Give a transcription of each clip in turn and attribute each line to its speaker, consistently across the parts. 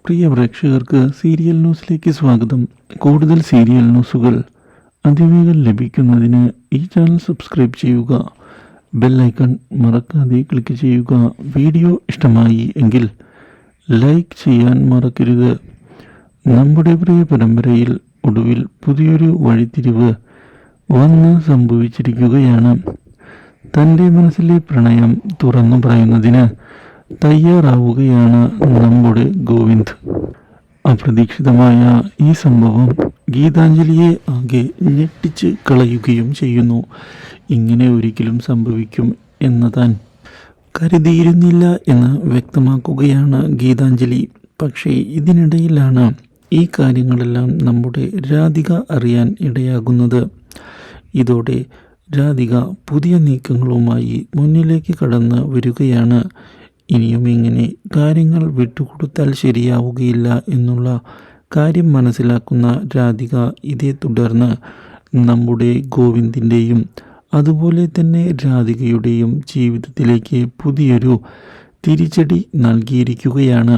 Speaker 1: പ്രിയ പ്രേക്ഷകർക്ക് സീരിയൽ ന്യൂസിലേക്ക് സ്വാഗതം. കൂടുതൽ സീരിയൽ ന്യൂസുകൾ അതിവേഗം ലഭിക്കുന്നതിന് ഈ ചാനൽ സബ്സ്ക്രൈബ് ചെയ്യുക. ബെൽ ഐക്കൺ മറക്കാതെ ക്ലിക്ക് ചെയ്യുക. വീഡിയോ ഇഷ്ടമായി എങ്കിൽ ലൈക്ക് ചെയ്യാൻ മറക്കരുത്. നമ്മുടെ പ്രിയ പരമ്പരയിൽ ഒടുവിൽ പുതിയൊരു വഴിത്തിരിവ് വന്ന് സംഭവിച്ചിരിക്കുകയാണ്. തൻ്റെ മനസ്സിലെ പ്രണയം തുറന്നു പറയുന്നതിന് തയ്യാറാവുകയാണ് നമ്മുടെ ഗോവിന്ദ്. അപ്രതീക്ഷിതമായ ഈ സംഭവം ഗീതാഞ്ജലിയെ ആകെ ഞെട്ടിച്ച് കളയുകയും ചെയ്യുന്നു. ഇങ്ങനെ ഒരിക്കലും സംഭവിക്കും എന്ന് താൻ കരുതിയിരുന്നില്ല എന്ന് വ്യക്തമാക്കുകയാണ് ഗീതാഞ്ജലി. പക്ഷേ ഇതിനിടയിലാണ് ഈ കാര്യങ്ങളെല്ലാം നമ്മുടെ രാധിക അറിയാൻ ഇടയാകുന്നത്. ഇതോടെ രാധിക പുതിയ നീക്കങ്ങളുമായി മുന്നിലേക്ക് കടന്ന് വരികയാണ്. ഇനിയും ഇങ്ങനെ കാര്യങ്ങൾ വിട്ടുകൊടുത്താൽ ശരിയാവുകയില്ല എന്നുള്ള കാര്യം മനസ്സിലാക്കുന്ന രാധിക ഇതേ തുടർന്ന് നമ്മുടെ ഗോവിന്ദിൻ്റെയും അതുപോലെ തന്നെ രാധികയുടെയും ജീവിതത്തിലേക്ക് പുതിയൊരു തിരിച്ചടി നൽകിയിരിക്കുകയാണ്.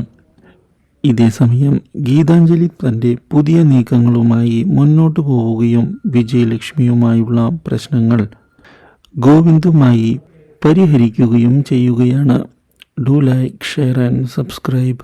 Speaker 1: ഇതേസമയം ഗീതാഞ്ജലി തൻ്റെ പുതിയ നീക്കങ്ങളുമായി മുന്നോട്ട് പോവുകയും വിജയലക്ഷ്മിയുമായുള്ള പ്രശ്നങ്ങൾ ഗോവിന്ദുമായി പരിഹരിക്കുകയും ചെയ്യുകയാണ്. Do like, share and subscribe.